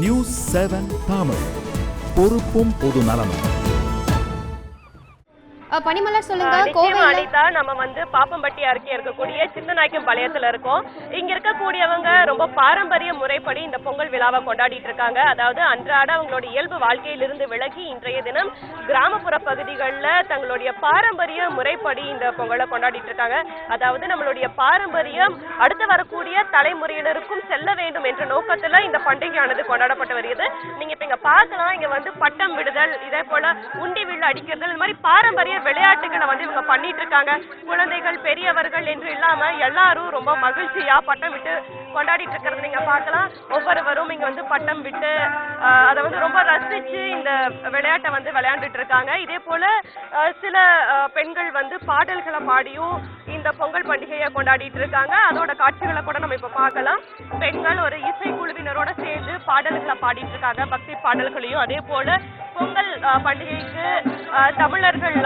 News 7 Tamil, பொறுப்பும் பொது நலமும். பனிமலர் சொல்லுங்க. அனிதா, நம்ம வந்து பாப்பம்பட்டி அருகே இருக்கக்கூடிய சித்தநாயக்கம் பாளையத்துல இருக்கோம். இங்க இருக்கக்கூடியவங்க ரொம்ப பாரம்பரிய முறைப்படி இந்த பொங்கல் விழாவை கொண்டாடிட்டு இருக்காங்க. அதாவது அன்றாட அவங்களோட இயல்பு வாழ்க்கையிலிருந்து விலகி இன்றைய தினம் கிராமப்புற பகுதிகளில் தங்களுடைய பாரம்பரிய முறைப்படி இந்த பொங்கலை கொண்டாடிட்டு இருக்காங்க. அதாவது நம்மளுடைய பாரம்பரியம் அடுத்து வரக்கூடிய தலைமுறையினருக்கும் செல்ல வேண்டும் என்ற நோக்கத்துல இந்த பண்டிகையானது கொண்டாடப்பட்டு வருகிறது. நீங்க இப்ப இங்க பார்க்கலாம், இங்க வந்து பட்டம் விடுதல், இதே போல உண்டி வில்லு அடிக்கிறது, இந்த மாதிரி பாரம்பரிய விளையாட்டுகளை வந்து இவங்க பண்ணிட்டு இருக்காங்க. குழந்தைகள் பெரியவர்கள் என்று இல்லாம எல்லாரும் ரொம்ப மகிழ்ச்சியா பட்டம் விட்டு கொண்டாடிட்டு இருக்கிறது நீங்க பார்க்கலாம். ஒவ்வொருவரும் இங்க வந்து பட்டம் விட்டு அதை வந்து ரொம்ப ரசிச்சு இந்த விளையாட்டை வந்து விளையாண்டுட்டு இருக்காங்க. இதே போல சில பெண்கள் வந்து பாடல்களை பாடியும் இந்த பொங்கல் பண்டிகையை கொண்டாடிட்டு இருக்காங்க. அதோட காட்சிகளை கூட நம்ம இப்ப பார்க்கலாம். பெண்கள் ஒரு இசை குழுவினரோட சேர்ந்து பாடல்களை பாடிட்டு இருக்காங்க, பக்தி பாடல்களையும். அதே போல பொங்கல் பண்டிகைக்கு தமிழர்கள்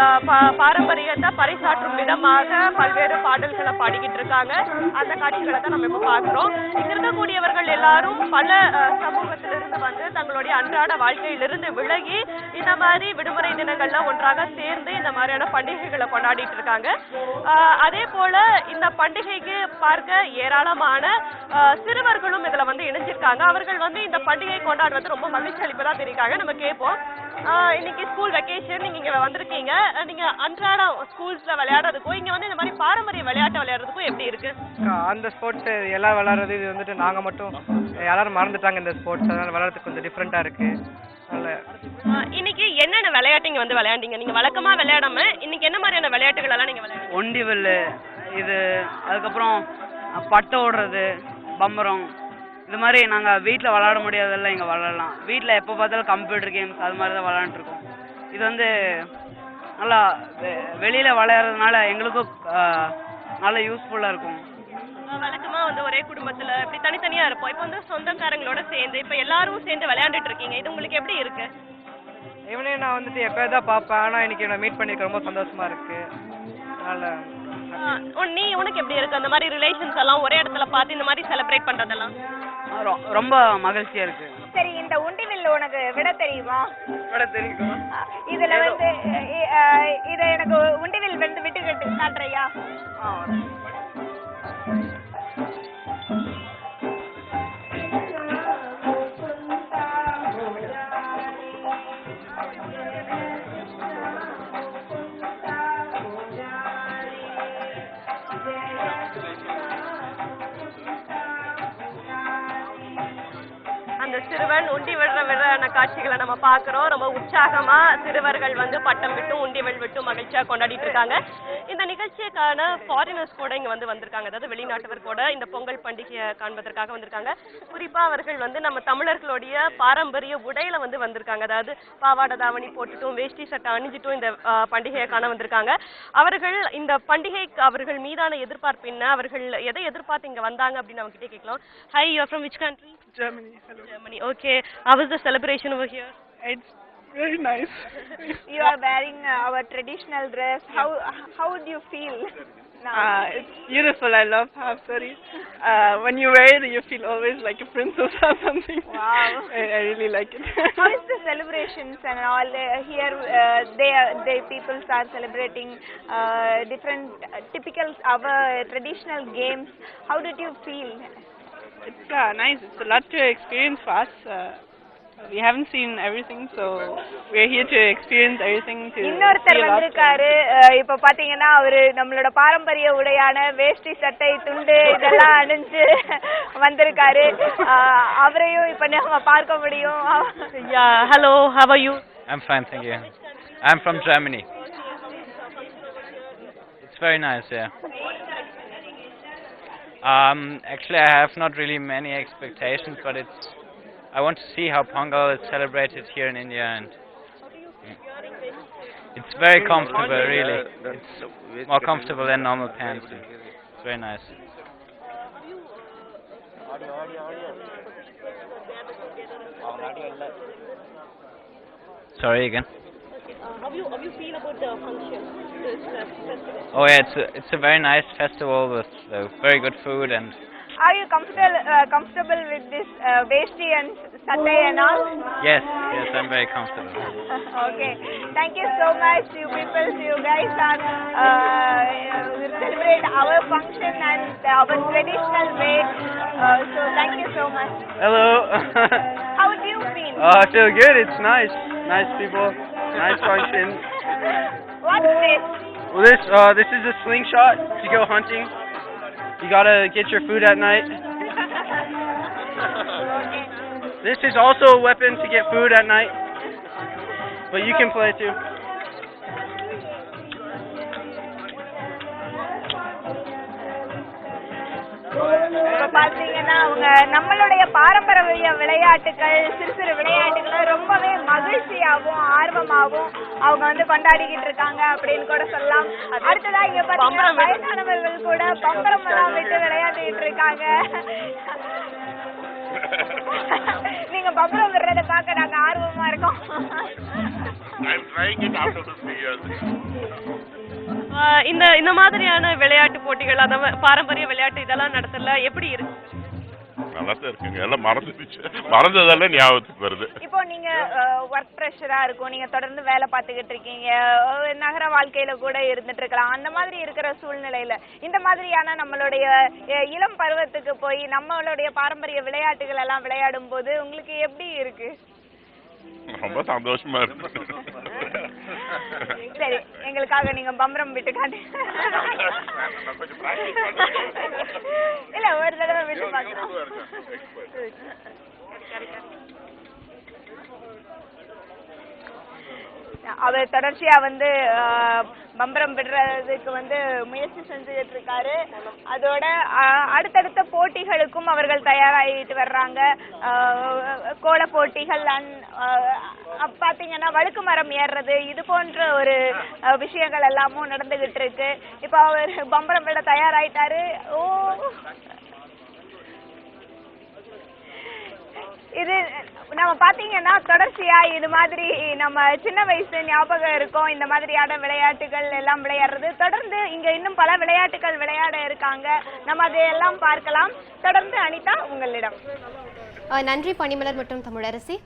பாரம்பரியத்தை பறைசாற்றும் விதமாக பல்வேறு பாடல்களை பாடிக்கிட்டு இருக்காங்க. அந்த காட்சிகளை தான் நம்ம இப்ப பார்க்கிறோம். இங்க இருக்கக்கூடியவர்கள் எல்லாரும் பல சமூகத்திலிருந்து வந்து தங்களுடைய அன்றாட வாழ்க்கையிலிருந்து விலகி இந்த மாதிரி விடுமுறை தினங்கள்ல ஒன்றாக சேர்ந்து இந்த மாதிரியான பண்டிகைகளை கொண்டாடிட்டு இருக்காங்க. அதே போல இந்த பண்டிகைக்கு பார்க்க ஏராளமான சிறுவர்களும் இதுல வந்து இணைஞ்சிருக்காங்க. அவர்கள் வந்து இந்த பண்டிகை கொண்டாடுவது ரொம்ப மகிழ்ச்சி அளிப்பதா தெரிவிக்காங்க. நம்ம கேட்போம். இன்னைக்கு ஸ்கூல் வெக்கேஷன், நீங்க இங்க வந்திருக்கீங்க. நீங்க அன்றாட ஸ்கூல்ஸ்ல விளையாடுறதுக்கும் இங்க வந்து இந்த மாதிரி பாரம்பரிய விளையாட்டு விளையாடுறதுக்கும் எப்படி இருக்கு? அந்த ஸ்போர்ட்ஸ் எல்லாம் விளையாடுறது, இது வந்துட்டு நாங்க மட்டும் எல்லாரும் மறந்துட்டாங்க இந்த ஸ்போர்ட்ஸ். அதனால விளையாடுறதுக்கு கொஞ்சம் டிஃப்ரெண்டா இருக்கு. இன்னைக்கு என்னென்ன விளையாட்டு இங்க வந்து விளையாண்டீங்க? நீங்க வழக்கமா விளையாடாம இன்னைக்கு என்ன மாதிரியான விளையாட்டுகள் எல்லாம் நீங்க விளையாடுங்க? ஒண்டிவில்லு, இது அதுக்கப்புறம் பட்டை ஓடுறது, பம்பரம், இது மாதிரி நாங்கள் வீட்டில் விளாட முடியாதெல்லாம் இங்கே விளாடலாம். வீட்டில் எப்போ பார்த்தாலும் கம்ப்யூட்டர் கேம்ஸ் அது மாதிரி தான் விளாண்டுருக்கோம். இது வந்து நல்லா வெளியில் விளையாடுறதுனால எங்களுக்கும் நல்லா யூஸ்ஃபுல்லாக இருக்கும். வழக்கமா வந்து ஒரே குடும்பத்தில் இப்படி தனித்தனியாக இருப்போம். இப்போ வந்து சொந்தக்காரங்களோட சேர்ந்து இப்போ எல்லாரும் சேர்ந்து விளையாண்டுட்டு இருக்கீங்க. இது உங்களுக்கு எப்படி இருக்கு? இவனே நான் வந்துட்டு எப்போயாவது தான் பார்ப்பேன். ஆனால் இன்னைக்கு நான் மீட் பண்ணிக்க ரொம்ப சந்தோஷமா இருக்கு. அதனால உனக்கு எப்படி இருக்கு அந்த மாதிரி ரிலேஷன்ஸ் எல்லாம் ஒரே இடத்துல பார்த்து இந்த மாதிரி செலிப்ரேட் பண்றதெல்லாம்? ரொம்ப மகிழ்ச்சியா இருக்கு. சரி, இந்த உண்டிவில் உனக்கு விட தெரியுமா? விட தெரியுமா? இதுல வந்து இத எனக்கு உண்டிவில் வந்து விட்டு காட்டுறியா? அந்த சிறுவன் உண்டி விடுற காட்சிகளை நம்ம பார்க்கிறோம். ரொம்ப உற்சாகமா சிறுவர்கள் வந்து பட்டம் விட்டும் உண்டிவல் விட்டும் மகிழ்ச்சியா கொண்டாடிட்டு இருக்காங்க. இந்த நிகழ்ச்சிக்கான ஃபாரினர்ஸ் கூட இங்க வந்திருக்காங்க. அதாவது வெளிநாட்டவர் கூட இந்த பொங்கல் பண்டிகையை காண்பதற்காக வந்திருக்காங்க. குறிப்பா அவர்கள் வந்து நம்ம தமிழர்களுடைய பாரம்பரிய உடையில வந்து வந்திருக்காங்க. அதாவது பாவாடை தாவணி போட்டுட்டும் வேஷ்டி சட்டை அணிஞ்சிட்டும் இந்த பண்டிகையை காண வந்திருக்காங்க. அவர்கள் இந்த பண்டிகைக்கு அவர்கள் மீதான எதிர்பார்ப்பு என்ன, அவர்கள் எதை எதிர்பார்த்து இங்க வந்தாங்க அப்படின்னு அவங்க கிட்டே கேட்கலாம். Hi, you are from which country? Germany. Hello. Germany. Okay. How is the celebration over here? It's very nice. You are wearing our traditional dress. How do you feel now? It's beautiful. I love half sarees. When you wear it, you feel always like a princess or something. Wow. I really like it. How is the celebrations and all here? They people are celebrating different typical our traditional games. How did you feel? It's nice. It's a lot to experience for us. We haven't seen everything, so we're here to experience everything. இன்னொருத்தர் வந்திருக்காரு. இப்ப பாத்தீங்கன்னா அவரு நம்மளோட பாரம்பரிய உடையான வேஷ்டி சட்டை துண்டு இதெல்லாம் அணிஞ்சு வந்திருக்காரு. அவரையும் இப்ப நம்ம பார்க்க முடியும். Yeah, hello, how are you? I'm fine, thank you. I'm from Germany. It's very nice, yeah. Actually, I have not really many expectations, but I want to see how Pongal is celebrated here in India, and it's very comfortable, really. It's more comfortable than normal pants. It's very nice. Sorry again. How you feel about the function, this festival? Oh yeah, it's a very nice festival with very good food and Are you comfortable with this vesti and satai and all? Yes, I'm very comfortable. Okay, thank you so much, you people. You guys are celebrate our function and our traditional way. So thank you so much. Hello. How do you feel? I feel good. It's nice. Nice people. Nice function. What's this? Well, this is a slingshot to go hunting. You gotta get your food at night. This is also a weapon to get food at night, but you can play too. இப்ப பாத்தீங்கன்னா அவங்க நம்மளுடைய பாரம்பரிய விளையாட்டுகள் சிறு விளையாட்டுகளை ரொம்பவே மகிழ்ச்சியாகவும் ஆர்வமாகவும் அவங்க வந்து கொண்டாடிக்கிட்டு இருக்காங்க அப்படின்னு கூட சொல்லலாம். அடுத்ததா இங்க பாத்தீங்கன்னா வயதானவர்கள் கூட பம்பரம் எல்லாம் விட்டு விளையாடிட்டு இருக்காங்க. நீங்க பம்பரம் விடுறத பார்க்க நாங்க ஆர்வமா இருக்கோம். இந்த மாதிரியான விளையாட்டு போட்டிகள் அதாவது பாரம்பரிய விளையாட்டு இதெல்லாம் நடத்தல எப்படி இருக்கு? நல்லா தான் இருக்குங்க. எல்லாம் மறந்ததெல்லாம் ஞாபகத்துக்கு வருது. இப்போ நீங்க ஒர்க் ப்ரெஷரா இருக்கும், நீங்க தொடர்ந்து வேலை பார்த்துக்கிட்டு இருக்கீங்க, நகர வாழ்க்கையில கூட இருந்துட்டு இருக்கலாம். அந்த மாதிரி இருக்கிற சூழ்நிலையில இந்த மாதிரியான நம்மளுடைய இளம் பருவத்துக்கு போய் நம்மளுடைய பாரம்பரிய விளையாட்டுகள் எல்லாம் விளையாடும் போது உங்களுக்கு எப்படி இருக்கு? ரொம்ப சந்தோஷமா இருக்கு. சரி, எங்களுக்காக நீங்க பம்பரம் விட்டு காட்டு. இல்ல ஒரு தடவை விட்டு பாக்கலாம். அவர் தொடர்ச்சியா வந்து பம்பரம் விடுறதுக்கு வந்து முயற்சி செஞ்சுட்டு இருக்காரு. அதோட அடுத்தடுத்த போட்டிகளுக்கும் அவர்கள் தயாராகிட்டு வர்றாங்க. கோல போட்டிகள் பாத்தீங்கன்னா வழுக்கு மரம் ஏறுறது இது போன்ற ஒரு விஷயங்கள் எல்லாமும் நடந்துகிட்டு இருக்கு. இப்ப அவர் பம்பரம் விட தயாராயிட்டாரு. ஓ, இது நம்ம பாத்தீங்கன்னா தொடர்ச்சியா இது மாதிரி நம்ம சின்ன வயசு ஞாபகம் இருக்கும். இந்த மாதிரியான விளையாட்டுகள் எல்லாம் விளையாடுறது தொடர்ந்து இங்க இன்னும் பல விளையாட்டுகள் விளையாட இருக்காங்க. நம்ம அதையெல்லாம் பார்க்கலாம். தொடர்ந்து அனிதா உங்களிடம். நன்றி பனிமலர் மற்றும் தமிழரசி.